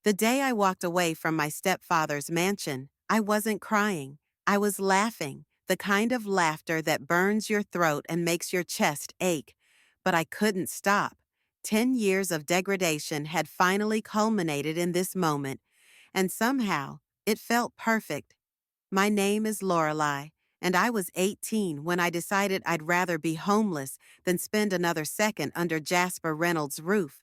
The day I walked away from my stepfather's mansion, I wasn't crying. I was laughing, the kind of laughter that burns your throat and makes your chest ache. But I couldn't stop. 10 years of degradation had finally culminated in this moment, and somehow it felt perfect. My name is Lorelei, and I was 18 when I decided I'd rather be homeless than spend another second under Jasper Reynolds' roof.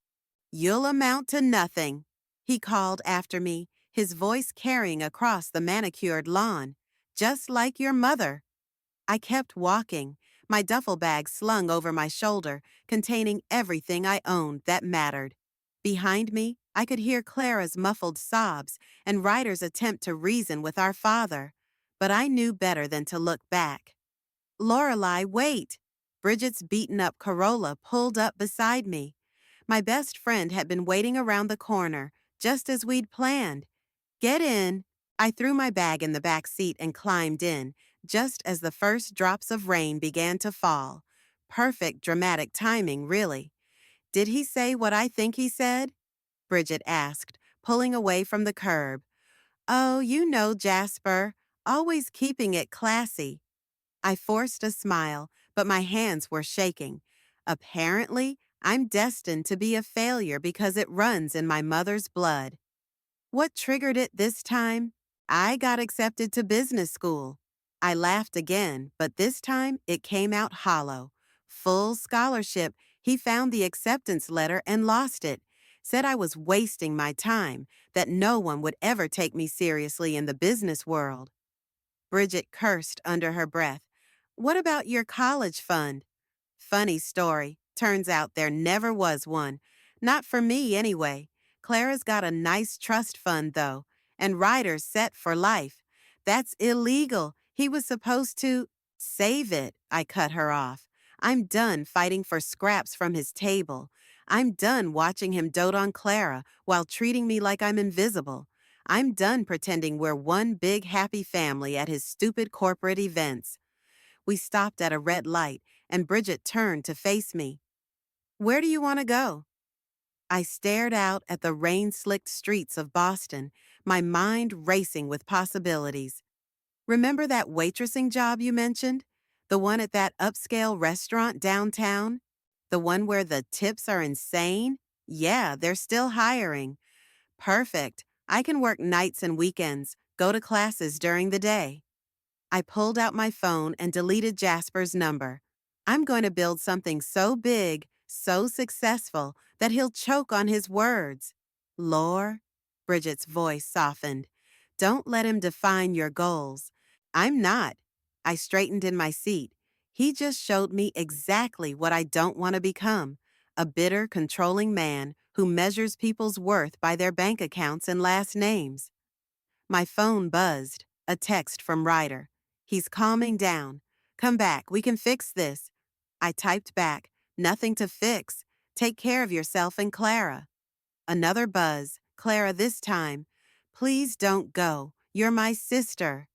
"You'll amount to nothing," he called after me, his voice carrying across the manicured lawn. "Just like your mother." I kept walking, my duffel bag slung over my shoulder, containing everything I owned that mattered. Behind me, I could hear Clara's muffled sobs and Ryder's attempt to reason with our father. But I knew better than to look back. "Lorelei, wait!" Bridget's beaten-up Corolla pulled up beside me. My best friend had been waiting around the corner, just as we'd planned. "Get in." I threw my bag in the back seat and climbed in, just as the first drops of rain began to fall. Perfect dramatic timing, really. "Did he say what I think he said?" Bridget asked, pulling away from the curb. "Oh, you know Jasper, always keeping it classy." I forced a smile, but my hands were shaking. Apparently, I'm destined to be a failure because it runs in my mother's blood. What triggered it this time? I got accepted to business school. I laughed again, but this time it came out hollow. Full scholarship. He found the acceptance letter and lost it. Said I was wasting my time, that no one would ever take me seriously in the business world. Bridget cursed under her breath. "What about your college fund?" Funny story. Turns out there never was one. Not for me, anyway. Clara's got a nice trust fund, though, and Ryder's set for life. "That's illegal. He was supposed to—" "Save it," I cut her off. "I'm done fighting for scraps from his table. I'm done watching him dote on Clara while treating me like I'm invisible. I'm done pretending we're one big happy family at his stupid corporate events." We stopped at a red light, and Bridget turned to face me. "Where do you want to go?" I stared out at the rain-slicked streets of Boston, my mind racing with possibilities. "Remember that waitressing job you mentioned? The one at that upscale restaurant downtown? The one where the tips are insane? Yeah, they're still hiring." "Perfect. I can work nights and weekends, go to classes during the day." I pulled out my phone and deleted Jasper's number. I'm going to build something so big, so successful, that he'll choke on his words. "Lore," Bridget's voice softened. "Don't let him define your goals." "I'm not." I straightened in my seat. He just showed me exactly what I don't want to become. A bitter, controlling man who measures people's worth by their bank accounts and last names. My phone buzzed, a text from Ryder. "He's calming down. Come back, we can fix this." I typed back, "Nothing to fix. Take care of yourself and Clara." Another buzz, Clara this time. "Please don't go. You're my sister."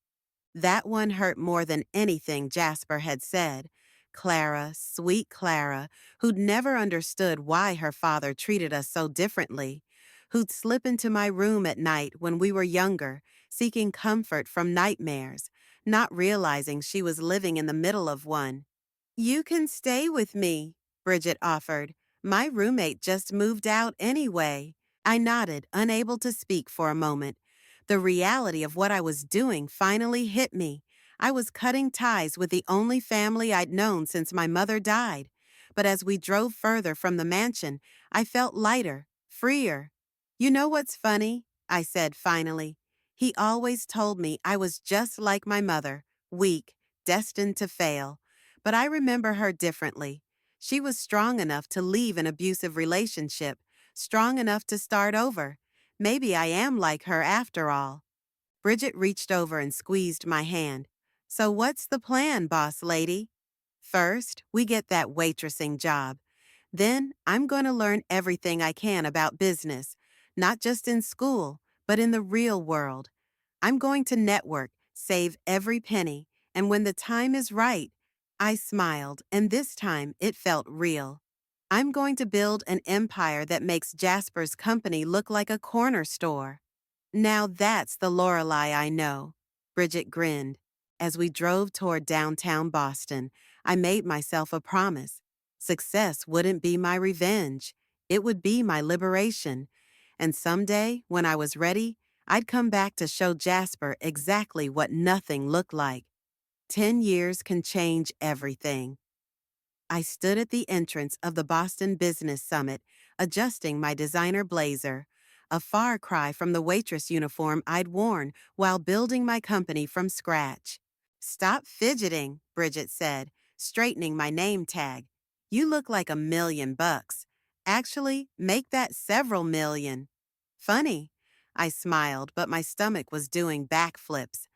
That one hurt more than anything Jasper had said. Clara, sweet Clara, who'd never understood why her father treated us so differently, who'd slip into my room at night when we were younger, seeking comfort from nightmares, not realizing she was living in the middle of one. "You can stay with me," Bridget offered. "My roommate just moved out anyway." I nodded, unable to speak for a moment. The reality of what I was doing finally hit me. I was cutting ties with the only family I'd known since my mother died. But as we drove further from the mansion, I felt lighter, freer. "You know what's funny?" I said finally. "He always told me I was just like my mother, weak, destined to fail. But I remember her differently. She was strong enough to leave an abusive relationship, strong enough to start over. Maybe I am like her after all." Bridget reached over and squeezed my hand. "So what's the plan, boss lady?" "First, we get that waitressing job. Then I'm going to learn everything I can about business, not just in school, but in the real world. I'm going to network, save every penny, and when the time is right." I smiled, and this time it felt real. I'm going to build an empire that makes Jasper's company look like a corner store. Now that's the Lorelei I know. Bridget grinned. As we drove toward downtown Boston, I made myself a promise. Success wouldn't be my revenge. It would be my liberation. And someday, when I was ready, I'd come back to show Jasper exactly what nothing looked like. 10 years can change everything. I stood at the entrance of the Boston Business Summit, adjusting my designer blazer, a far cry from the waitress uniform I'd worn while building my company from scratch. Stop fidgeting, Bridget said, straightening my name tag. You look like $1 million. Actually, make that several million. Funny. I smiled, but my stomach was doing backflips.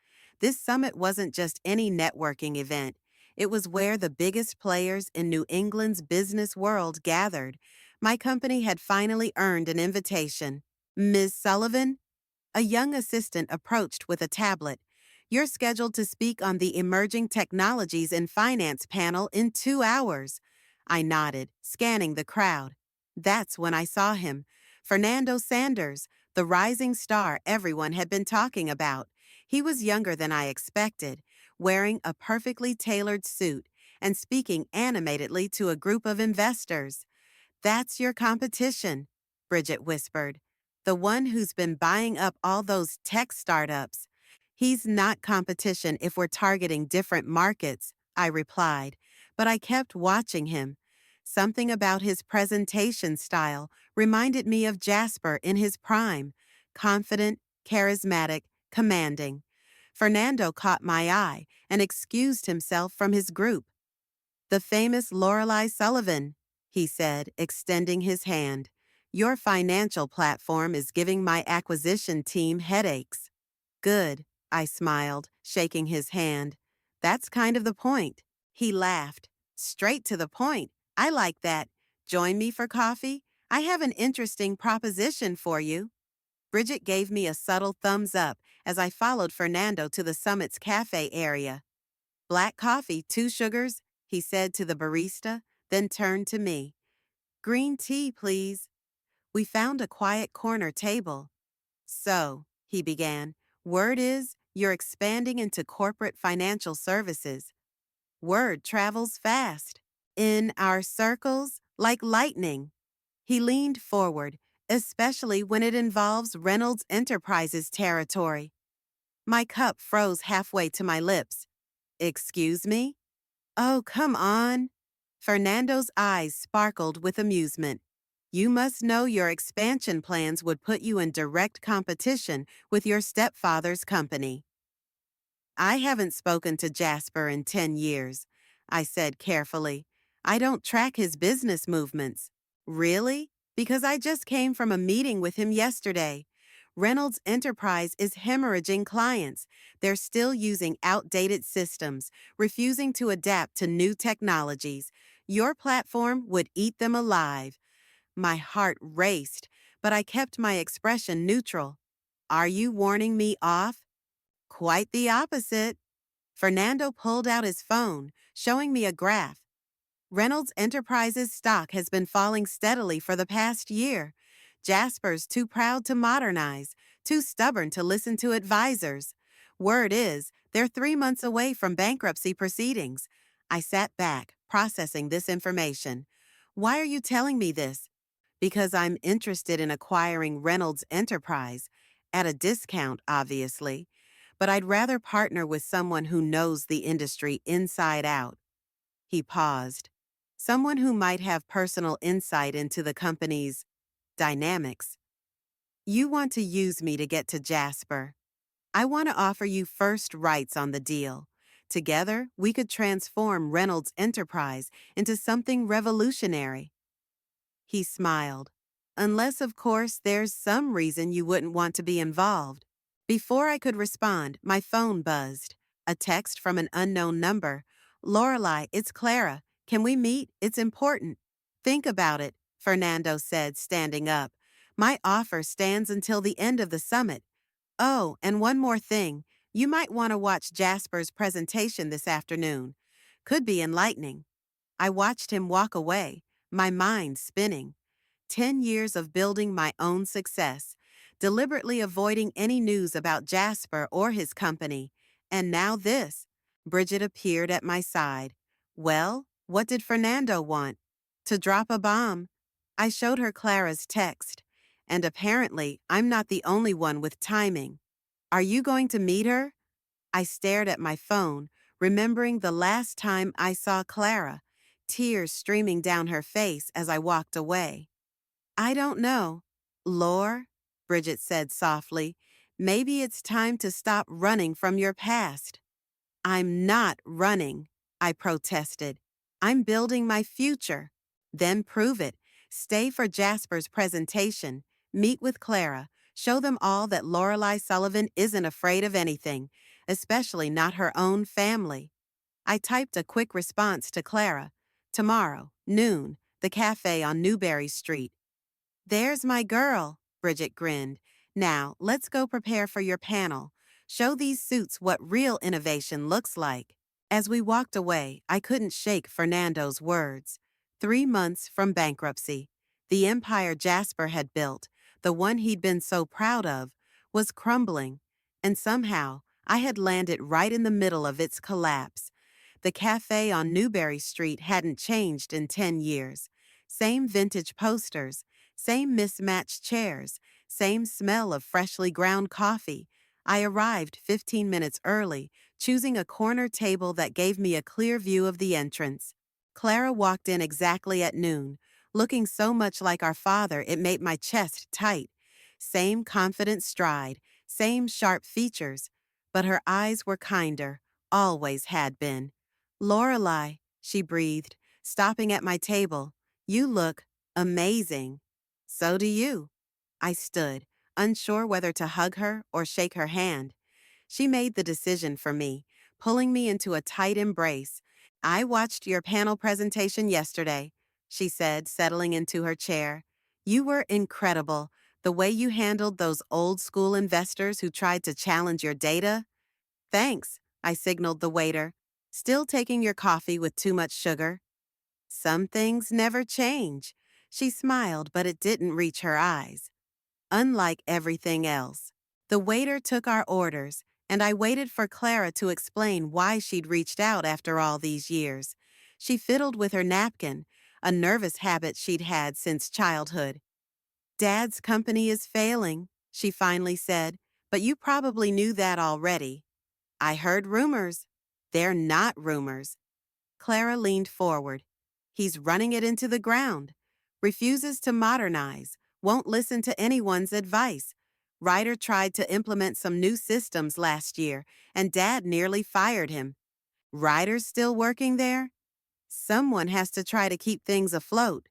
This summit wasn't just any networking event. It was where the biggest players in New England's business world gathered. My company had finally earned an invitation. Ms. Sullivan? A young assistant approached with a tablet. You're scheduled to speak on the Emerging Technologies in Finance panel in 2 hours. I nodded, scanning the crowd. That's when I saw him. Fernando Sanders, the rising star everyone had been talking about. He was younger than I expected, wearing a perfectly tailored suit and speaking animatedly to a group of investors. That's your competition, Bridget whispered. The one who's been buying up all those tech startups. He's not competition if we're targeting different markets, I replied, but I kept watching him. Something about his presentation style reminded me of Jasper in his prime, confident, charismatic, commanding. Fernando caught my eye and excused himself from his group. The famous Lorelei Sullivan, he said, extending his hand. Your financial platform is giving my acquisition team headaches. Good, I smiled, shaking his hand. That's kind of the point. He laughed. Straight to the point. I like that. Join me for coffee? I have an interesting proposition for you. Bridget gave me a subtle thumbs up as I followed Fernando to the summit's cafe area. Black coffee, 2 sugars, he said to the barista, then turned to me. Green tea, please. We found a quiet corner table. So, he began, word is you're expanding into corporate financial services. Word travels fast. In our circles, like lightning. He leaned forward, especially when it involves Reynolds Enterprises territory. My cup froze halfway to my lips. Excuse me? Oh, come on. Fernando's eyes sparkled with amusement. You must know your expansion plans would put you in direct competition with your stepfather's company. I haven't spoken to Jasper in 10 years, I said carefully. I don't track his business movements. Really? Because I just came from a meeting with him yesterday. Reynolds Enterprise is hemorrhaging clients. They're still using outdated systems, refusing to adapt to new technologies. Your platform would eat them alive. My heart raced, but I kept my expression neutral. Are you warning me off? Quite the opposite. Fernando pulled out his phone, showing me a graph. Reynolds Enterprises stock has been falling steadily for the past year. Jasper's too proud to modernize, too stubborn to listen to advisors. Word is, they're 3 months away from bankruptcy proceedings. I sat back, processing this information. Why are you telling me this? Because I'm interested in acquiring Reynolds Enterprise, at a discount, obviously. But I'd rather partner with someone who knows the industry inside out. He paused. Someone who might have personal insight into the company's dynamics. You want to use me to get to Jasper. I want to offer you first rights on the deal. Together, we could transform Reynolds Enterprise into something revolutionary. He smiled. Unless, of course, there's some reason you wouldn't want to be involved. Before I could respond, my phone buzzed. A text from an unknown number. Lorelei, it's Clara. Can we meet? It's important. Think about it, Fernando said, standing up. My offer stands until the end of the summit. Oh, and one more thing. You might want to watch Jasper's presentation this afternoon. Could be enlightening. I watched him walk away, my mind spinning. 10 years of building my own success, deliberately avoiding any news about Jasper or his company. And now this. Bridget appeared at my side. Well, what did Fernando want? To drop a bomb. I showed her Clara's text. And apparently, I'm not the only one with timing. Are you going to meet her? I stared at my phone, remembering the last time I saw Clara, tears streaming down her face as I walked away. I don't know. Lore, Bridget said softly, maybe it's time to stop running from your past. I'm not running, I protested. I'm building my future. Then prove it. Stay for Jasper's presentation. Meet with Clara. Show them all that Lorelei Sullivan isn't afraid of anything, especially not her own family. I typed a quick response to Clara. Tomorrow, noon, the cafe on Newberry Street. There's my girl, Bridget grinned. Now, let's go prepare for your panel. Show these suits what real innovation looks like. As we walked away, I couldn't shake Fernando's words. 3 months from bankruptcy. The empire Jasper had built, the one he'd been so proud of, was crumbling. And somehow, I had landed right in the middle of its collapse. The cafe on Newberry Street hadn't changed in 10 years. Same vintage posters, same mismatched chairs, same smell of freshly ground coffee. I arrived 15 minutes early, choosing a corner table that gave me a clear view of the entrance. Clara walked in exactly at noon, looking so much like our father it made my chest tight. Same confident stride, same sharp features, but her eyes were kinder, always had been. Lorelei, she breathed, stopping at my table. You look amazing. So do you. I stood, unsure whether to hug her or shake her hand. She made the decision for me, pulling me into a tight embrace. I watched your panel presentation yesterday, she said, settling into her chair. You were incredible. The way you handled those old school investors who tried to challenge your data. Thanks, I signaled the waiter. Still taking your coffee with too much sugar? Some things never change. She smiled, but it didn't reach her eyes. Unlike everything else. The waiter took our orders, and I waited for Clara to explain why she'd reached out after all these years. She fiddled with her napkin, a nervous habit she'd had since childhood. Dad's company is failing, she finally said, but you probably knew that already. I heard rumors. They're not rumors. Clara leaned forward. He's running it into the ground. Refuses to modernize. Won't listen to anyone's advice. Ryder tried to implement some new systems last year, and Dad nearly fired him. Ryder's still working there? Someone has to try to keep things afloat.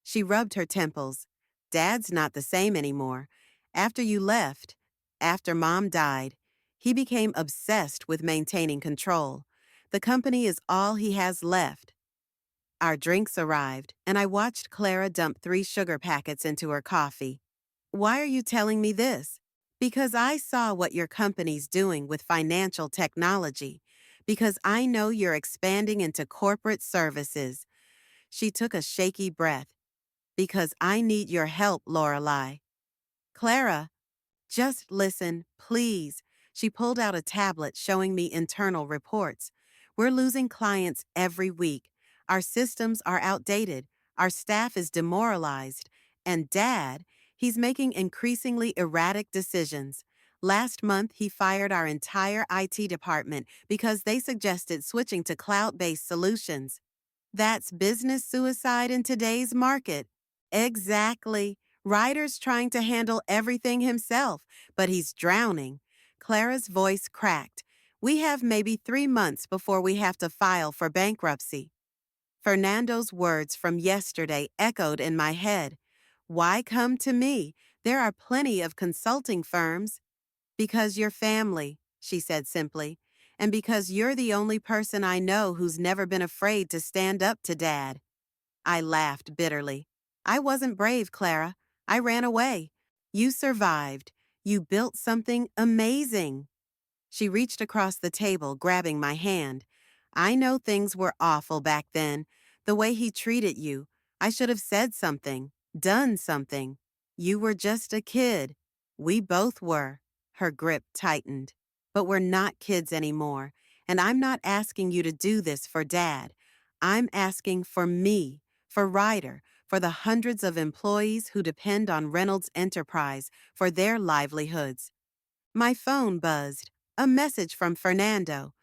She rubbed her temples. Dad's not the same anymore. After you left, after Mom died, he became obsessed with maintaining control. The company is all he has left. Our drinks arrived, and I watched Clara dump 3 sugar packets into her coffee. Why are you telling me this? Because I saw what your company's doing with financial technology. Because I know you're expanding into corporate services. She took a shaky breath. Because I need your help, Lorelei. Clara, just listen, please. She pulled out a tablet showing me internal reports. We're losing clients every week. Our systems are outdated. Our staff is demoralized. And Dad, he's making increasingly erratic decisions. Last month, he fired our entire IT department because they suggested switching to cloud-based solutions. That's business suicide in today's market. Exactly. Ryder's trying to handle everything himself, but he's drowning. Clara's voice cracked. We have maybe 3 months before we have to file for bankruptcy. Fernando's words from yesterday echoed in my head. Why come to me? There are plenty of consulting firms. Because you're family, she said simply, and because you're the only person I know who's never been afraid to stand up to Dad. I laughed bitterly. I wasn't brave, Clara. I ran away. You survived. You built something amazing. She reached across the table, grabbing my hand. I know things were awful back then, the way he treated you, I should have said something, done something. You were just a kid. We both were. Her grip tightened. But we're not kids anymore, and I'm not asking you to do this for Dad. I'm asking for me, for Ryder, for the hundreds of employees who depend on Reynolds Enterprise for their livelihoods. My phone buzzed. A message from Fernando.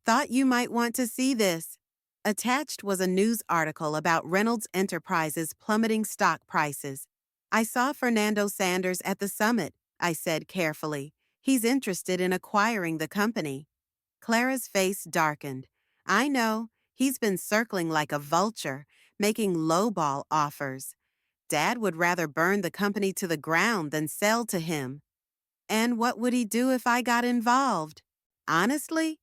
Thought you might want to see this. Attached was a news article about Reynolds Enterprises' plummeting stock prices. I saw Fernando Sanders at the summit, I said carefully. He's interested in acquiring the company. Clara's face darkened. I know. He's been circling like a vulture, making lowball offers. Dad would rather burn the company to the ground than sell to him. And what would he do if I got involved? Honestly?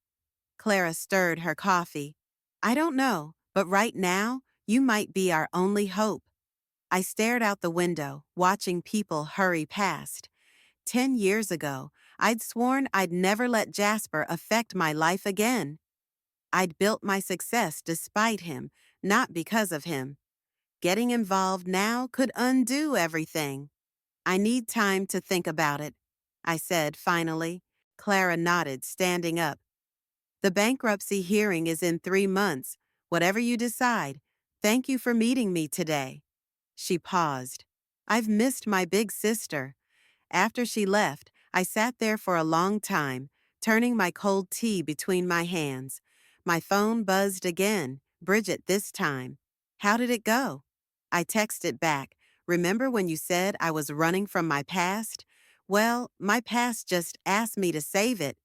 Clara stirred her coffee. I don't know, but right now, you might be our only hope. I stared out the window, watching people hurry past. 10 years ago, I'd sworn I'd never let Jasper affect my life again. I'd built my success despite him, not because of him. Getting involved now could undo everything. I need time to think about it, I said finally. Clara nodded, standing up. The bankruptcy hearing is in 3 months. Whatever you decide, thank you for meeting me today. She paused. I've missed my big sister. After she left, I sat there for a long time, turning my cold tea between my hands. My phone buzzed again, Bridget this time. How did it go? I texted back. Remember when you said I was running from my past? Well, my past just asked me to save it.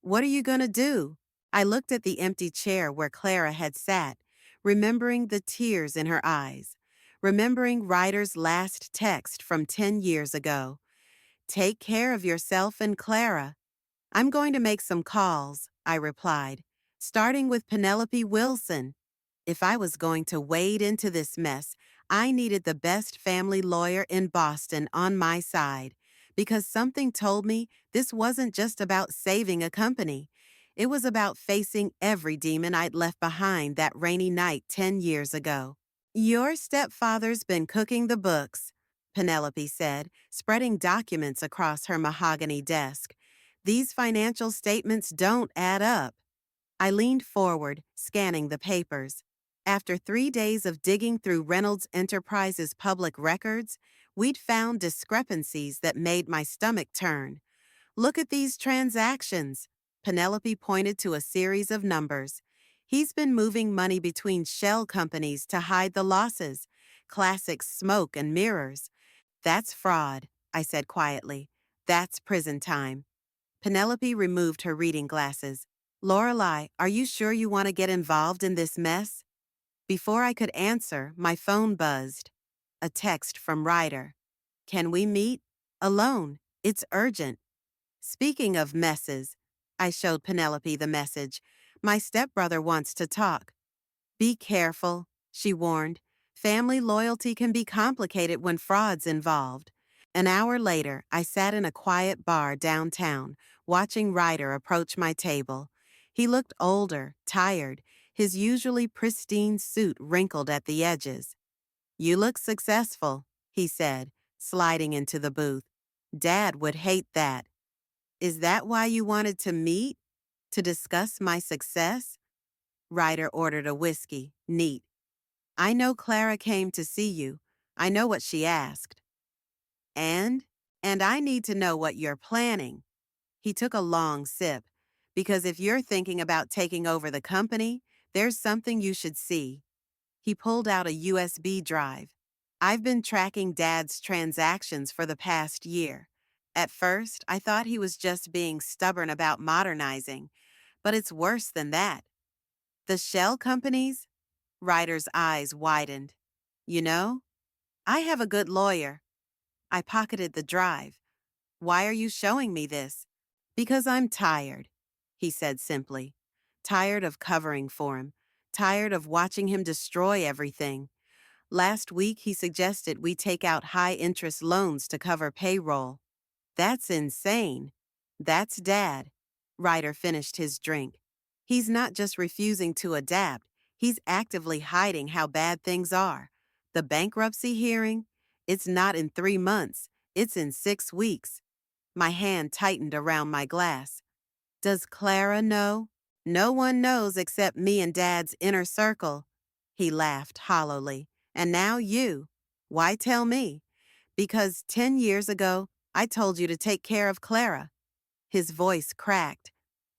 What are you going to do? I looked at the empty chair where Clara had sat, remembering the tears in her eyes, remembering Ryder's last text from 10 years ago. Take care of yourself and Clara. I'm going to make some calls, I replied, starting with Penelope Wilson. If I was going to wade into this mess, I needed the best family lawyer in Boston on my side, because something told me this wasn't just about saving a company. It was about facing every demon I'd left behind that rainy night 10 years ago. Your stepfather's been cooking the books, Penelope said, spreading documents across her mahogany desk. These financial statements don't add up. I leaned forward, scanning the papers. After 3 days of digging through Reynolds Enterprises' public records, we'd found discrepancies that made my stomach turn. Look at these transactions. Penelope pointed to a series of numbers. He's been moving money between shell companies to hide the losses. Classic smoke and mirrors. That's fraud, I said quietly. That's prison time. Penelope removed her reading glasses. Lorelei, are you sure you want to get involved in this mess? Before I could answer, my phone buzzed. A text from Ryder. Can we meet? Alone. It's urgent. Speaking of messes, I showed Penelope the message. My stepbrother wants to talk. Be careful, she warned. Family loyalty can be complicated when fraud's involved. An hour later, I sat in a quiet bar downtown, watching Ryder approach my table. He looked older, tired, his usually pristine suit wrinkled at the edges. You look successful, he said, sliding into the booth. Dad would hate that. Is that why you wanted to meet? To discuss my success? Ryder ordered a whiskey, neat. I know Clara came to see you. I know what she asked. And? And I need to know what you're planning. He took a long sip. Because if you're thinking about taking over the company, there's something you should see. He pulled out a USB drive. I've been tracking Dad's transactions for the past year. At first, I thought he was just being stubborn about modernizing, but it's worse than that. The shell companies? Ryder's eyes widened. You know, I have a good lawyer. I pocketed the drive. Why are you showing me this? Because I'm tired, he said simply. Tired of covering for him. Tired of watching him destroy everything. Last week, he suggested we take out high-interest loans to cover payroll. That's insane. That's Dad. Ryder finished his drink. He's not just refusing to adapt. He's actively hiding how bad things are. The bankruptcy hearing? It's not in 3 months, it's in 6 weeks. My hand tightened around my glass. Does Clara know? No one knows except me and Dad's inner circle. He laughed hollowly. And now you. Why tell me? Because 10 years ago, I told you to take care of Clara. His voice cracked.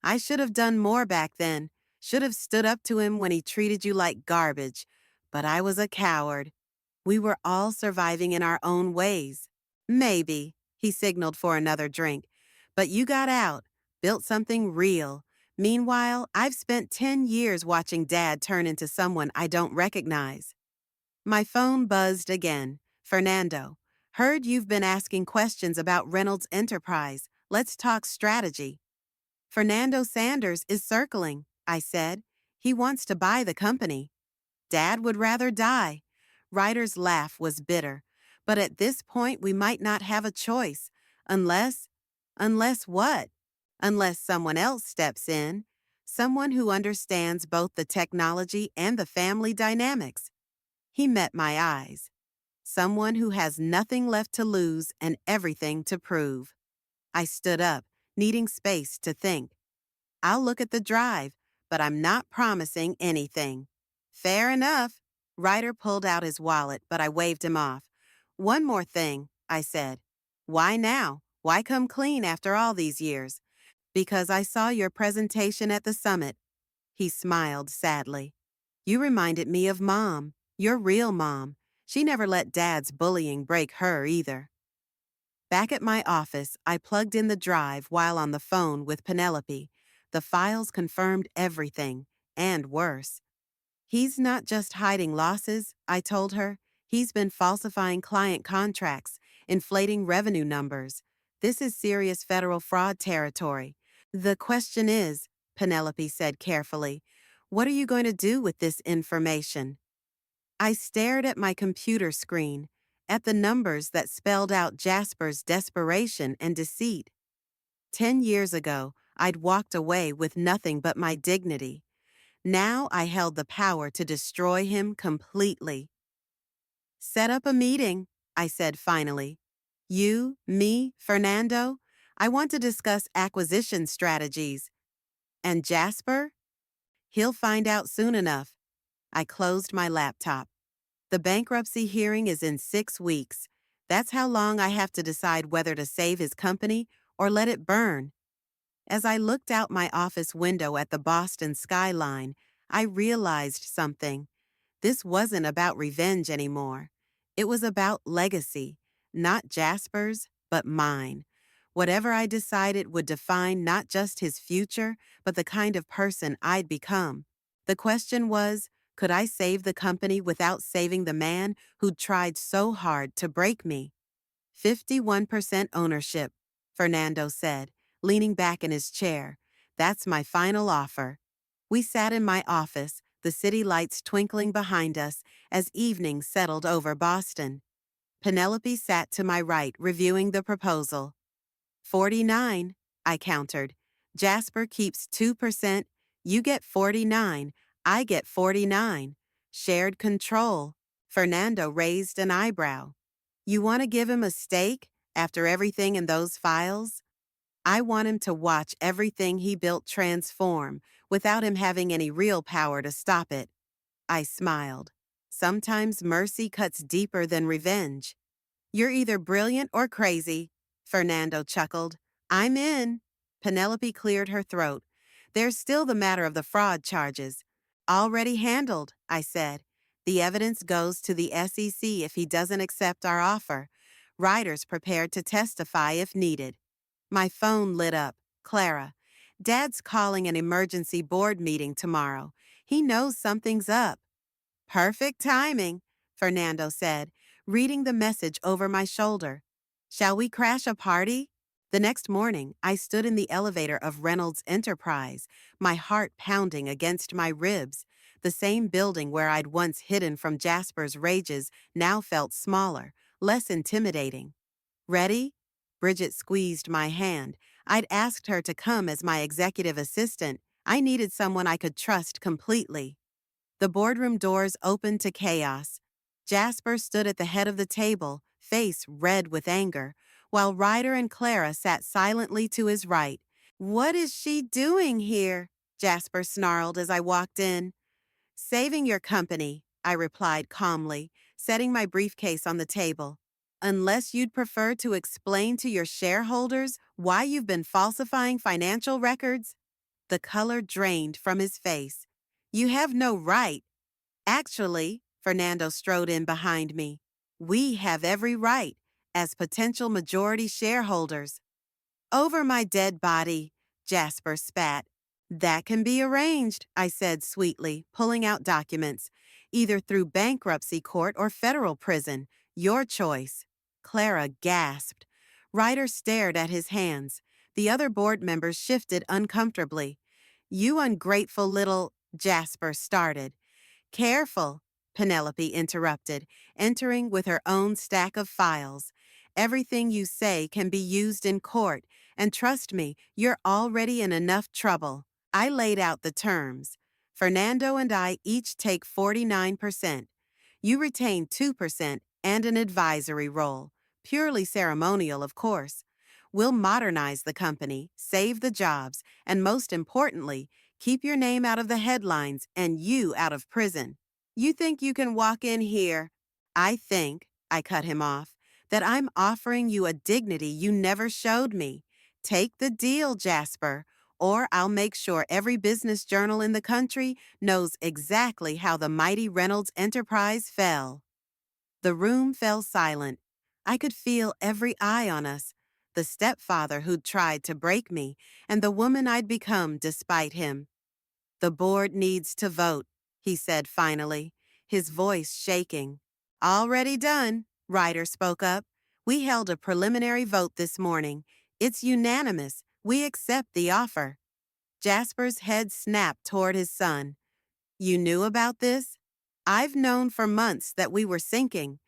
I should have done more back then, should have stood up to him when he treated you like garbage. But I was a coward. We were all surviving in our own ways. Maybe, he signaled for another drink. But you got out, built something real. Meanwhile, I've spent 10 years watching Dad turn into someone I don't recognize. My phone buzzed again. Fernando, heard you've been asking questions about Reynolds Enterprise. Let's talk strategy. Fernando Sanders is circling, I said. He wants to buy the company. Dad would rather die. Ryder's laugh was bitter. But at this point, we might not have a choice. Unless what? Unless someone else steps in. Someone who understands both the technology and the family dynamics. He met my eyes. Someone who has nothing left to lose and everything to prove. I stood up, needing space to think. I'll look at the drive, but I'm not promising anything. Fair enough. Ryder pulled out his wallet, but I waved him off. One more thing, I said. Why now? Why come clean after all these years? Because I saw your presentation at the summit. He smiled sadly. You reminded me of Mom, your real mom. She never let Dad's bullying break her either. Back at my office, I plugged in the drive while on the phone with Penelope. The files confirmed everything, and worse. He's not just hiding losses, I told her. He's been falsifying client contracts, inflating revenue numbers. This is serious federal fraud territory. The question is, Penelope said carefully, what are you going to do with this information? I stared at my computer screen, at the numbers that spelled out Jasper's desperation and deceit. 10 years ago, I'd walked away with nothing but my dignity. Now I held the power to destroy him completely. Set up a meeting, I said finally. You, me, Fernando, I want to discuss acquisition strategies. And Jasper? He'll find out soon enough. I closed my laptop. The bankruptcy hearing is in 6 weeks. That's how long I have to decide whether to save his company or let it burn. As I looked out my office window at the Boston skyline, I realized something. This wasn't about revenge anymore. It was about legacy, not Jasper's, but mine. Whatever I decided would define not just his future, but the kind of person I'd become. The question was, could I save the company without saving the man who'd tried so hard to break me? 51% ownership, Fernando said, leaning back in his chair. That's my final offer. We sat in my office, the city lights twinkling behind us as evening settled over Boston. Penelope sat to my right, reviewing the proposal. 49, I countered. Jasper keeps 2%, you get 49, I get 49. Shared control. Fernando raised an eyebrow. You want to give him a stake after everything in those files? I want him to watch everything he built transform without him having any real power to stop it. I smiled. Sometimes mercy cuts deeper than revenge. You're either brilliant or crazy, Fernando chuckled. I'm in. Penelope cleared her throat. There's still the matter of the fraud charges. Already handled, I said. The evidence goes to the SEC if he doesn't accept our offer. Ryder's prepared to testify if needed. My phone lit up. Clara. Dad's calling an emergency board meeting tomorrow. He knows something's up. Perfect timing, Fernando said, reading the message over my shoulder. Shall we crash a party? The next morning, I stood in the elevator of Reynolds Enterprise, my heart pounding against my ribs. The same building where I'd once hidden from Jasper's rages now felt smaller, less intimidating. Ready? Bridget squeezed my hand. I'd asked her to come as my executive assistant. I needed someone I could trust completely. The boardroom doors opened to chaos. Jasper stood at the head of the table, face red with anger, while Ryder and Clara sat silently to his right. "What is she doing here?" Jasper snarled as I walked in. "Saving your company," I replied calmly, setting my briefcase on the table. "Unless you'd prefer to explain to your shareholders why you've been falsifying financial records?" The color drained from his face. "You have no right." "Actually," Fernando strode in behind me, "we have every right, as potential majority shareholders." "Over my dead body," Jasper spat. "That can be arranged," I said sweetly, pulling out documents. "Either through bankruptcy court or federal prison. Your choice." Clara gasped. Ryder stared at his hands. The other board members shifted uncomfortably. "You ungrateful little," Jasper started. "Careful," Penelope interrupted, entering with her own stack of files. "Everything you say can be used in court, and trust me, you're already in enough trouble." I laid out the terms. "Fernando and I each take 49%. You retain 2% and an advisory role. Purely ceremonial, of course. We'll modernize the company, save the jobs, and most importantly, keep your name out of the headlines and you out of prison. You think you can walk in here?" "I think," I cut him off, "that I'm offering you a dignity you never showed me. Take the deal, Jasper, or I'll make sure every business journal in the country knows exactly how the mighty Reynolds enterprise fell." The room fell silent. I could feel every eye on us. The stepfather who'd tried to break me, and the woman I'd become despite him. "The board needs to vote," he said finally, his voice shaking. "Already done," Ryder spoke up. "We held a preliminary vote this morning. It's unanimous. We accept the offer." Jasper's head snapped toward his son. "You knew about this?" "I've known for months that we were sinking."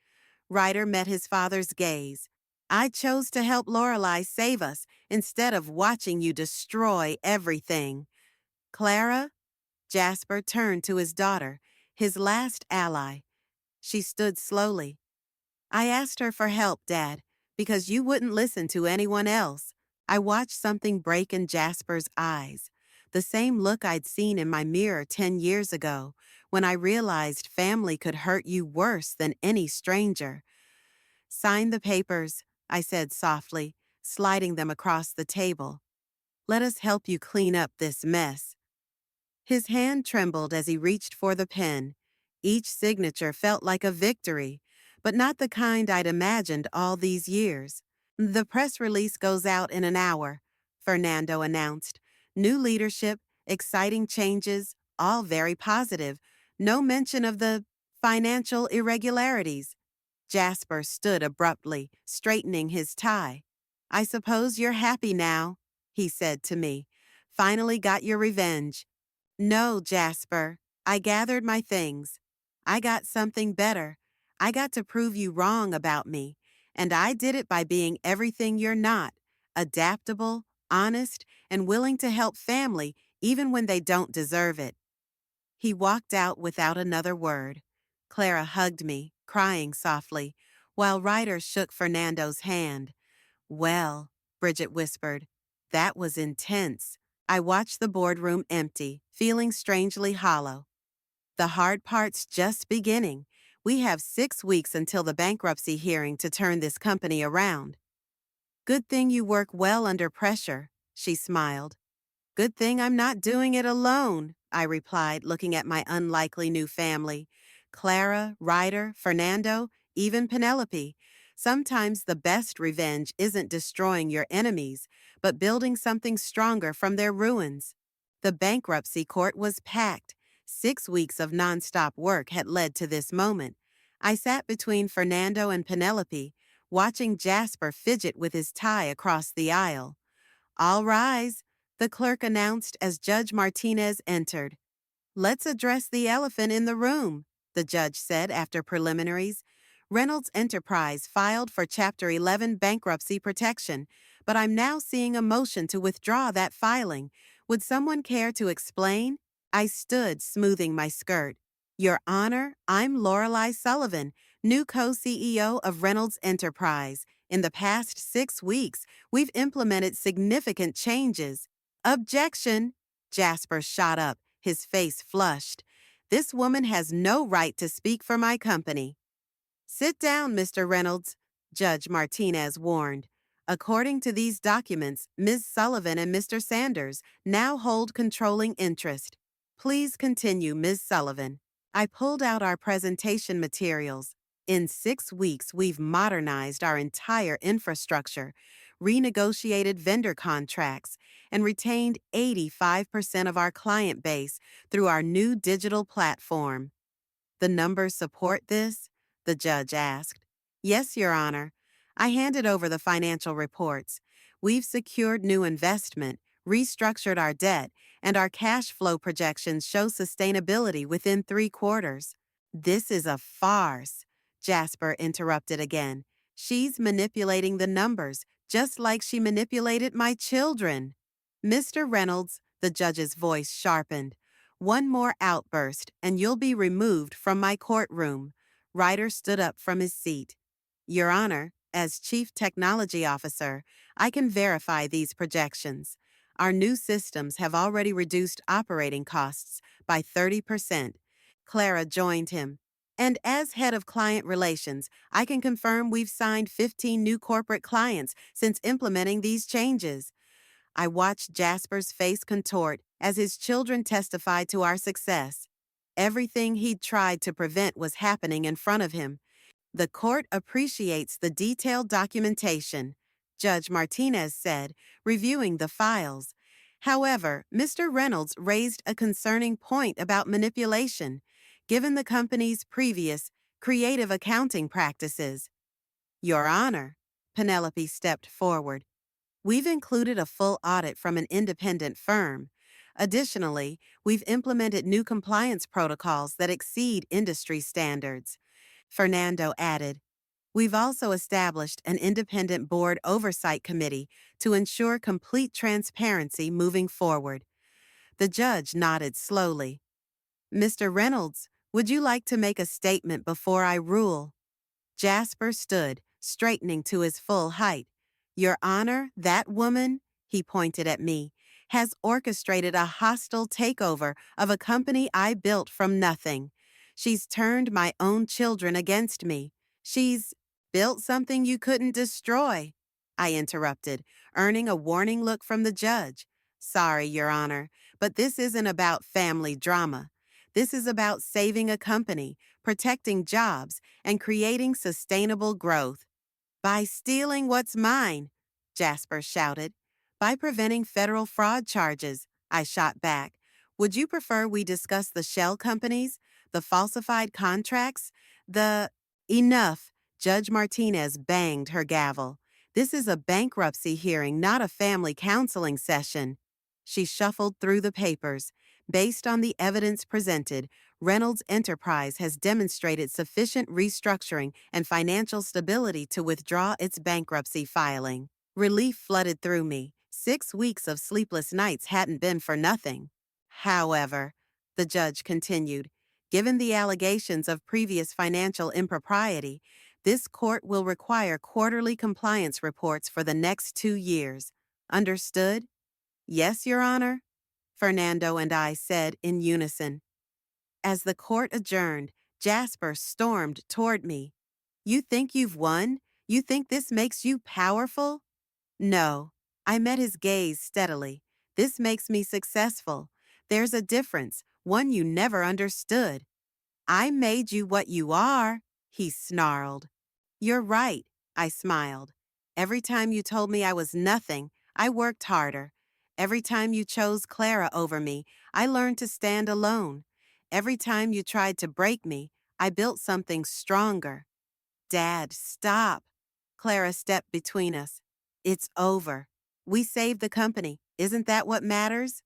Ryder met his father's gaze. "I chose to help Lorelai save us instead of watching you destroy everything." "Clara?" Jasper turned to his daughter, his last ally. She stood slowly. "I asked her for help, Dad, because you wouldn't listen to anyone else." I watched something break in Jasper's eyes, the same look I'd seen in my mirror 10 years ago, when I realized family could hurt you worse than any stranger. "Sign the papers," I said softly, sliding them across the table. "Let us help you clean up this mess." His hand trembled as he reached for the pen. Each signature felt like a victory, but not the kind I'd imagined all these years. "The press release goes out in an hour," Fernando announced. "New leadership, exciting changes, all very positive. No mention of the financial irregularities." Jasper stood abruptly, straightening his tie. "I suppose you're happy now," he said to me. "Finally got your revenge." "No, Jasper. I gathered my things. I got something better. I got to prove you wrong about me. And I did it by being everything you're not. Adaptable, honest, and willing to help family even when they don't deserve it." He walked out without another word. Clara hugged me, crying softly, while Ryder shook Fernando's hand. "Well," Bridget whispered, "that was intense." I watched the boardroom empty, feeling strangely hollow. "The hard part's just beginning. We have 6 weeks until the bankruptcy hearing to turn this company around." "Good thing you work well under pressure," she smiled. "Good thing I'm not doing it alone," I replied, looking at my unlikely new family. Clara, Ryder, Fernando, even Penelope. Sometimes the best revenge isn't destroying your enemies, but building something stronger from their ruins. The bankruptcy court was packed. 6 weeks of nonstop work had led to this moment. I sat between Fernando and Penelope, watching Jasper fidget with his tie across the aisle. "All rise," the clerk announced as Judge Martinez entered. "Let's address the elephant in the room," the judge said after preliminaries. "Reynolds Enterprise filed for Chapter 11 bankruptcy protection, but I'm now seeing a motion to withdraw that filing. Would someone care to explain?" I stood, smoothing my skirt. "Your Honor, I'm Lorelei Sullivan, new co-CEO of Reynolds Enterprise. In the past 6 weeks, we've implemented significant changes. Objection! Jasper shot up, his face flushed. This woman has no right to speak for my company. Sit down, Mr. Reynolds, Judge Martinez warned. According to these documents, Ms. Sullivan and Mr. Sanders now hold controlling interest. Please continue, Ms. Sullivan. I pulled out our presentation materials. In 6 weeks, we've modernized our entire infrastructure, renegotiated vendor contracts, and retained 85% of our client base through our new digital platform. The numbers support this? The judge asked. Yes, Your Honor. I handed over the financial reports. We've secured new investment, restructured our debt, and our cash flow projections show sustainability within 3 quarters. This is a farce, Jasper interrupted again. She's manipulating the numbers, just like she manipulated my children. Mr. Reynolds, the judge's voice sharpened. One more outburst, and you'll be removed from my courtroom. Ryder stood up from his seat. Your Honor, as Chief Technology Officer, I can verify these projections. Our new systems have already reduced operating costs by 30%. Clara joined him. And as head of client relations, I can confirm we've signed 15 new corporate clients since implementing these changes. I watched Jasper's face contort as his children testified to our success. Everything he'd tried to prevent was happening in front of him. The court appreciates the detailed documentation, Judge Martinez said, reviewing the files. However, Mr. Reynolds raised a concerning point about manipulation, given the company's previous creative accounting practices. Your Honor, Penelope stepped forward. We've included a full audit from an independent firm. Additionally, we've implemented new compliance protocols that exceed industry standards. Fernando added, we've also established an independent board oversight committee to ensure complete transparency moving forward. The judge nodded slowly. Mr. Reynolds, would you like to make a statement before I rule? Jasper stood, straightening to his full height. Your Honor, that woman, he pointed at me, has orchestrated a hostile takeover of a company I built from nothing. She's turned my own children against me. She's built something you couldn't destroy, I interrupted, earning a warning look from the judge. Sorry, Your Honor, but this isn't about family drama. This is about saving a company, protecting jobs, and creating sustainable growth. By stealing what's mine, Jasper shouted. By preventing federal fraud charges, I shot back. Would you prefer we discuss the shell companies, the falsified contracts, the... Enough, Judge Martinez banged her gavel. This is a bankruptcy hearing, not a family counseling session. She shuffled through the papers. Based on the evidence presented, Reynolds Enterprise has demonstrated sufficient restructuring and financial stability to withdraw its bankruptcy filing. Relief flooded through me. 6 weeks of sleepless nights hadn't been for nothing. However, the judge continued, given the allegations of previous financial impropriety, this court will require quarterly compliance reports for the next 2 years. Understood? Yes, Your Honor, Fernando and I said in unison. As the court adjourned, Jasper stormed toward me. You think you've won? You think this makes you powerful? No. I met his gaze steadily. This makes me successful. There's a difference, one you never understood. I made you what you are, he snarled. You're right, I smiled. Every time you told me I was nothing, I worked harder. Every time you chose Clara over me, I learned to stand alone. Every time you tried to break me, I built something stronger. Dad, stop. Clara stepped between us. It's over. We saved the company. Isn't that what matters?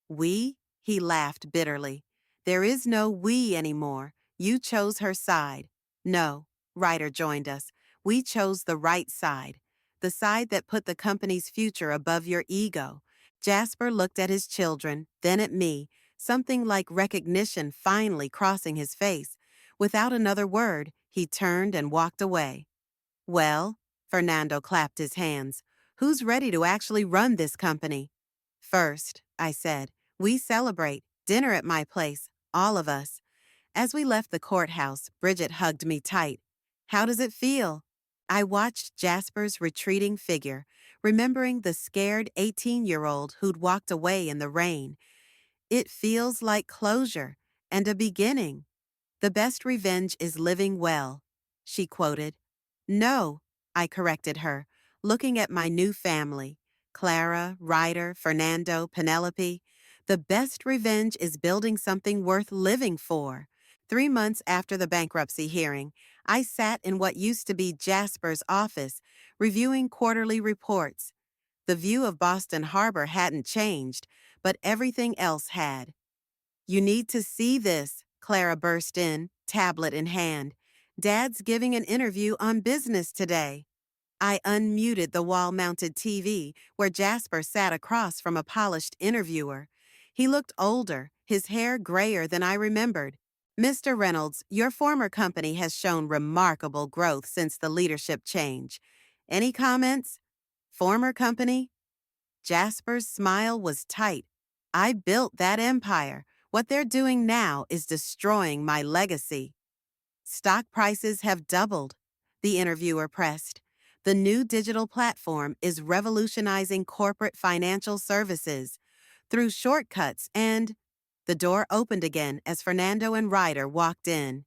We? He laughed bitterly. There is no we anymore. You chose her side. No, Ryder joined us. We chose the right side. The side that put the company's future above your ego. Jasper looked at his children, then at me, something like recognition finally crossing his face. Without another word, He turned and walked away. Well, Fernando clapped his hands. Who's ready to actually run this company? First, I said, we celebrate. Dinner at my place, all of us. As we left the courthouse, Bridget hugged me tight. How does it feel? I watched Jasper's retreating figure, remembering the scared 18-year-old who'd walked away in the rain. It feels like closure and a beginning. The best revenge is living well, she quoted. No, I corrected her, looking at my new family. Clara, Ryder, Fernando, Penelope. The best revenge is building something worth living for. 3 months after the bankruptcy hearing, I sat in what used to be Jasper's office, reviewing quarterly reports. The view of Boston Harbor hadn't changed, but everything else had. You need to see this, Clara burst in, tablet in hand. Dad's giving an interview on business today. I unmuted the wall-mounted TV where Jasper sat across from a polished interviewer. He looked older, his hair grayer than I remembered. Mr. Reynolds, your former company has shown remarkable growth since the leadership change. Any comments? Former company? Jasper's smile was tight. I built that empire. What they're doing now is destroying my legacy. Stock prices have doubled, the interviewer pressed. The new digital platform is revolutionizing corporate financial services through shortcuts and… The door opened again as Fernando and Ryder walked in.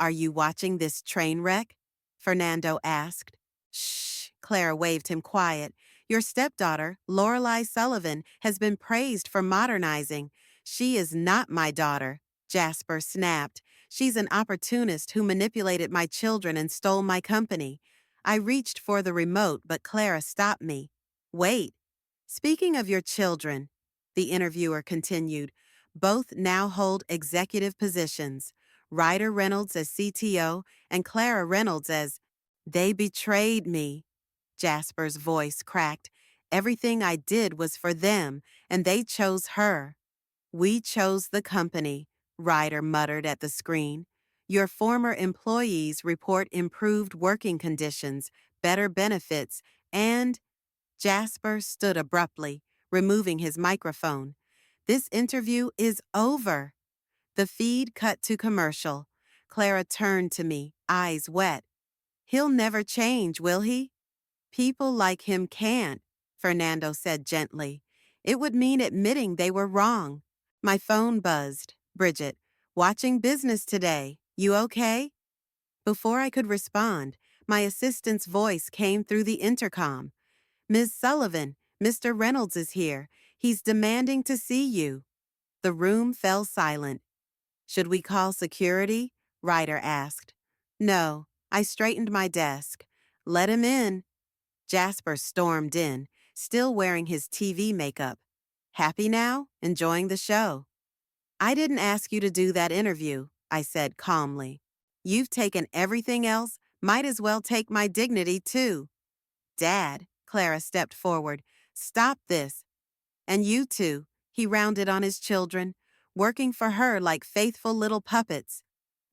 Are you watching this train wreck? Fernando asked. Shh, Clara waved him quiet. Your stepdaughter, Lorelei Sullivan, has been praised for modernizing. She is not my daughter, Jasper snapped. She's an opportunist who manipulated my children and stole my company. I reached for the remote, but Clara stopped me. Wait. Speaking of your children, the interviewer continued, both now hold executive positions. Ryder Reynolds as CTO and Clara Reynolds as… They betrayed me. Jasper's voice cracked. Everything I did was for them, and they chose her. We chose the company, Ryder muttered at the screen. Your former employees report improved working conditions, better benefits, and… Jasper stood abruptly, removing his microphone. This interview is over. The feed cut to commercial. Clara turned to me, eyes wet. He'll never change, will he? People like him can't, Fernando said gently. It would mean admitting they were wrong. My phone buzzed. Bridget, watching business today. You okay? Before I could respond, my assistant's voice came through the intercom. Ms. Sullivan, Mr. Reynolds is here. He's demanding to see you. The room fell silent. Should we call security? Ryder asked. No, I straightened my desk. Let him in. Jasper stormed in, still wearing his TV makeup. Happy now? Enjoying the show? I didn't ask you to do that interview, I said calmly. You've taken everything else, might as well take my dignity too. Dad, Clara stepped forward, stop this. And you two, he rounded on his children, working for her like faithful little puppets.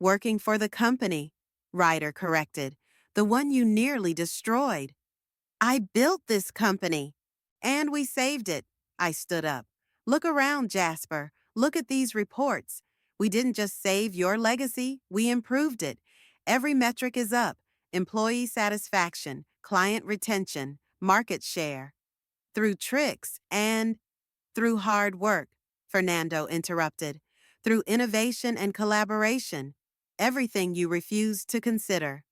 Working for the company, Ryder corrected, the one you nearly destroyed. I built this company. And we saved it. I stood up. Look around, Jasper. Look at these reports. We didn't just save your legacy, we improved it. Every metric is up. Employee satisfaction, client retention, market share. Through tricks and… Through hard work, Fernando interrupted. Through innovation and collaboration. Everything you refused to consider.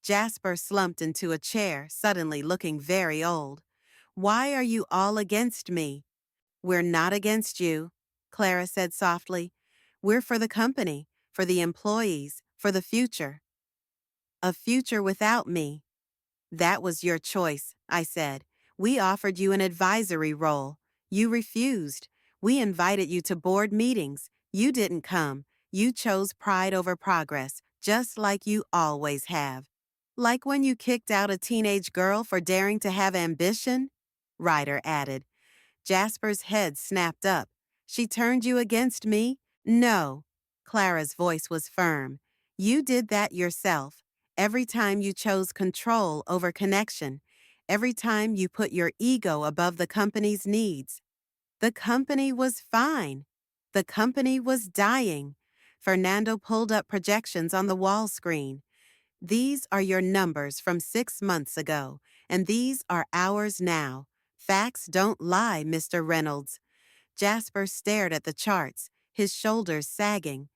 Jasper slumped into a chair, suddenly looking very old. Why are you all against me? We're not against you, Clara said softly. We're for the company, for the employees, for the future. A future without me. That was your choice, I said. We offered you an advisory role. You refused. We invited you to board meetings. You didn't come. You chose pride over progress, just like you always have. Like when you kicked out a teenage girl for daring to have ambition? Ryder added. Jasper's head snapped up. She turned you against me? No. Clara's voice was firm. You did that yourself. Every time you chose control over connection, every time you put your ego above the company's needs. The company was fine. The company was dying. Fernando pulled up projections on the wall screen. These are your numbers from 6 months ago, and these are ours now. Facts don't lie, Mr. Reynolds. Jasper stared at the charts, his shoulders sagging.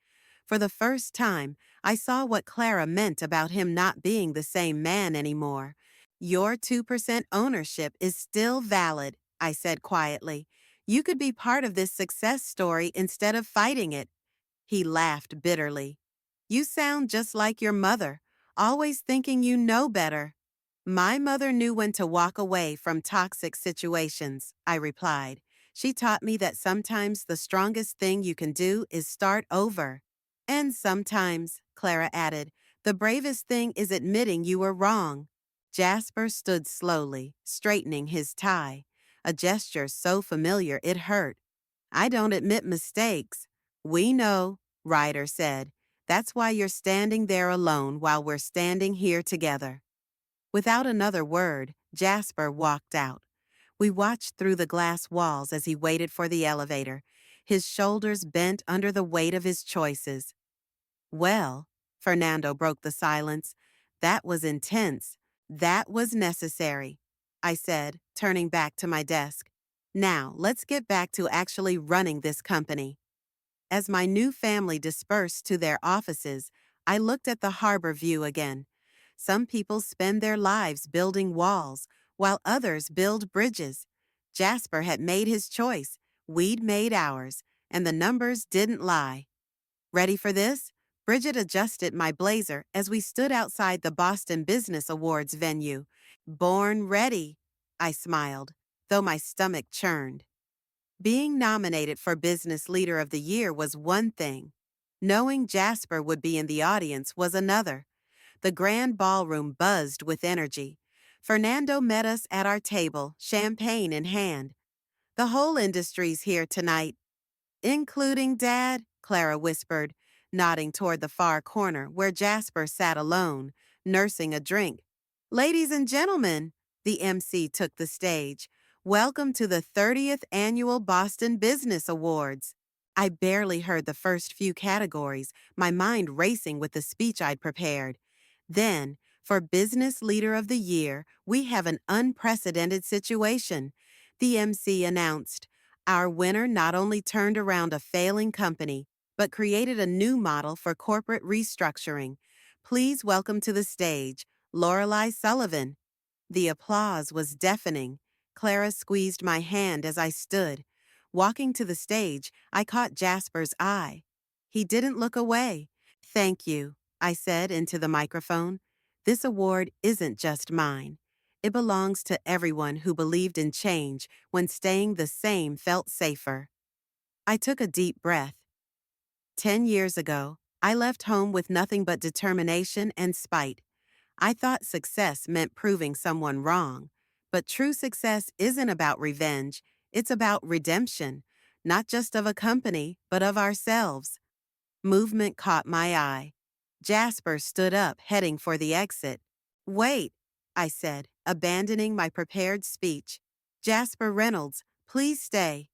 For the first time, I saw what Clara meant about him not being the same man anymore. Your 2% ownership is still valid, I said quietly. You could be part of this success story instead of fighting it. He laughed bitterly. You sound just like your mother, always thinking you know better. My mother knew when to walk away from toxic situations, I replied. She taught me that sometimes the strongest thing you can do is start over. And sometimes, Clara added, the bravest thing is admitting you were wrong. Jasper stood slowly, straightening his tie, a gesture so familiar it hurt. I don't admit mistakes. We know, Ryder said. That's why you're standing there alone while we're standing here together. Without another word, Jasper walked out. We watched through the glass walls as he waited for the elevator, his shoulders bent under the weight of his choices. Well, Fernando broke the silence, that was intense. That was necessary, I said, turning back to my desk. Now, let's get back to actually running this company. As my new family dispersed to their offices, I looked at the harbor view again. Some people spend their lives building walls, while others build bridges. Jasper had made his choice, we'd made ours, and the numbers didn't lie. Ready for this? Bridget adjusted my blazer as we stood outside the Boston Business Awards venue. Born ready, I smiled, though my stomach churned. Being nominated for Business Leader of the Year was one thing. Knowing Jasper would be in the audience was another. The grand ballroom buzzed with energy. Fernando met us at our table, champagne in hand. The whole industry's here tonight. Including Dad, Clara whispered, nodding toward the far corner where Jasper sat alone, nursing a drink. Ladies and gentlemen, the MC took the stage. Welcome to the 30th Annual Boston Business Awards. I barely heard the first few categories, my mind racing with the speech I'd prepared. Then, for Business Leader of the Year, we have an unprecedented situation, the MC announced. Our winner not only turned around a failing company, but created a new model for corporate restructuring. Please welcome to the stage, Lorelei Sullivan. The applause was deafening. Clara squeezed my hand as I stood. Walking to the stage, I caught Jasper's eye. He didn't look away. Thank you, I said into the microphone. This award isn't just mine. It belongs to everyone who believed in change when staying the same felt safer. I took a deep breath. 10 years ago, I left home with nothing but determination and spite. I thought success meant proving someone wrong. But true success isn't about revenge, it's about redemption, not just of a company, but of ourselves. Movement caught my eye. Jasper stood up, heading for the exit. Wait, I said, abandoning my prepared speech. Jasper Reynolds, please stay.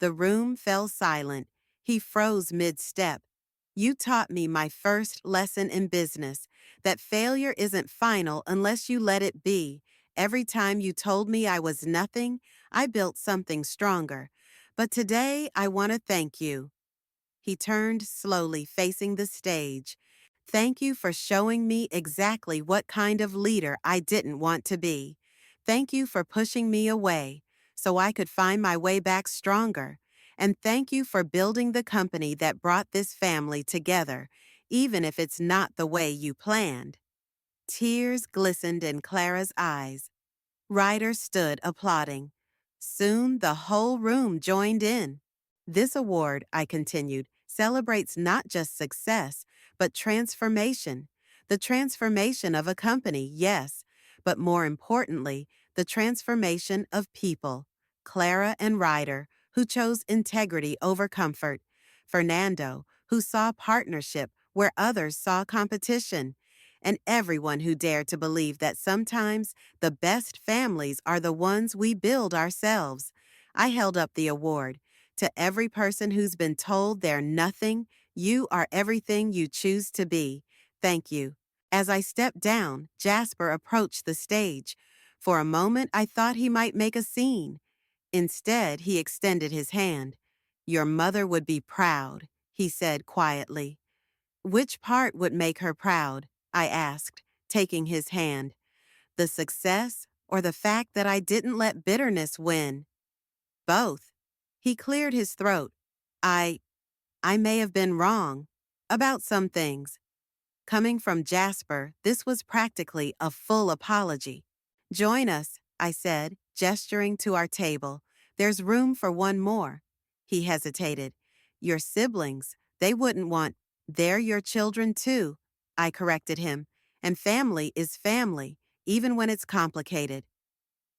The room fell silent. He froze mid-step. You taught me my first lesson in business, that failure isn't final unless you let it be. Every time you told me I was nothing, I built something stronger. But today, I want to thank you. He turned slowly, facing the stage. Thank you for showing me exactly what kind of leader I didn't want to be. Thank you for pushing me away so I could find my way back stronger. And thank you for building the company that brought this family together, even if it's not the way you planned. Tears glistened in Clara's eyes. Ryder stood applauding. Soon the whole room joined in. This award, I continued, celebrates not just success, but transformation. The transformation of a company, yes, but more importantly, the transformation of people. Clara and Ryder, who chose integrity over comfort. Fernando, who saw partnership where others saw competition, and everyone who dared to believe that sometimes the best families are the ones we build ourselves. I held up the award. To every person who's been told they're nothing, you are everything you choose to be. Thank you. As I stepped down, Jasper approached the stage. For a moment, I thought he might make a scene. Instead, he extended his hand. Your mother would be proud, he said quietly. Which part would make her proud? I asked, taking his hand. The success or the fact that I didn't let bitterness win? Both. He cleared his throat. I I may have been wrong about some things. Coming from Jasper, this was practically a full apology. Join us, I said, gesturing to our table. There's room for one more. He hesitated. Your siblings, they wouldn't want. They're your children too, I corrected him. And family is family, even when it's complicated.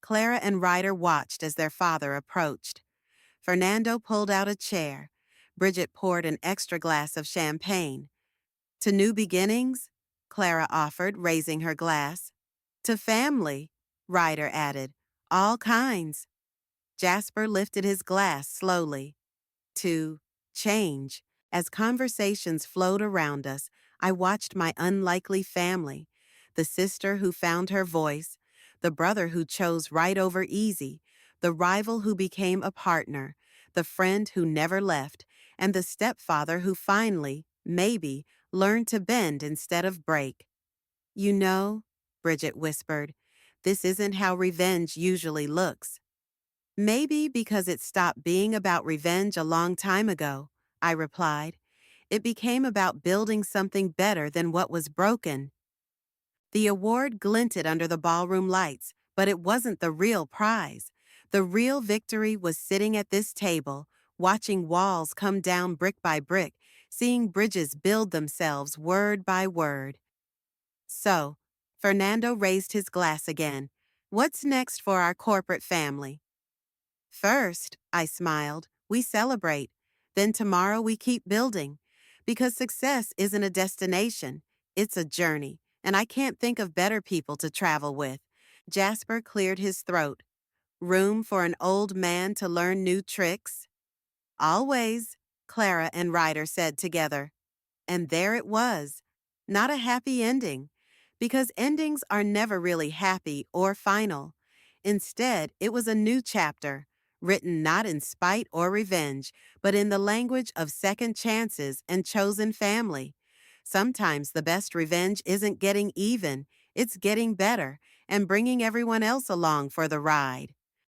Clara and Ryder watched as their father approached. Fernando pulled out a chair. Bridget poured an extra glass of champagne. To new beginnings? Clara offered, raising her glass. To family, Ryder added. All kinds. Jasper lifted his glass slowly. To change. As conversations flowed around us, I watched my unlikely family. The sister who found her voice, the brother who chose right over easy, the rival who became a partner, the friend who never left, and the stepfather who finally, maybe, learned to bend instead of break. You know, Bridget whispered, this isn't how revenge usually looks. Maybe because it stopped being about revenge a long time ago, I replied. It became about building something better than what was broken. The award glinted under the ballroom lights, but it wasn't the real prize. The real victory was sitting at this table, watching walls come down brick by brick, seeing bridges build themselves word by word. So, Fernando raised his glass again. What's next for our corporate family? First, I smiled, we celebrate. Then tomorrow we keep building. Because success isn't a destination, it's a journey, and I can't think of better people to travel with. Jasper cleared his throat. Room for an old man to learn new tricks? Always, Clara and Ryder said together. And there it was. Not a happy ending, because endings are never really happy or final. Instead, it was a new chapter, written not in spite or revenge, but in the language of second chances and chosen family. Sometimes the best revenge isn't getting even, it's getting better and bringing everyone else along for the ride.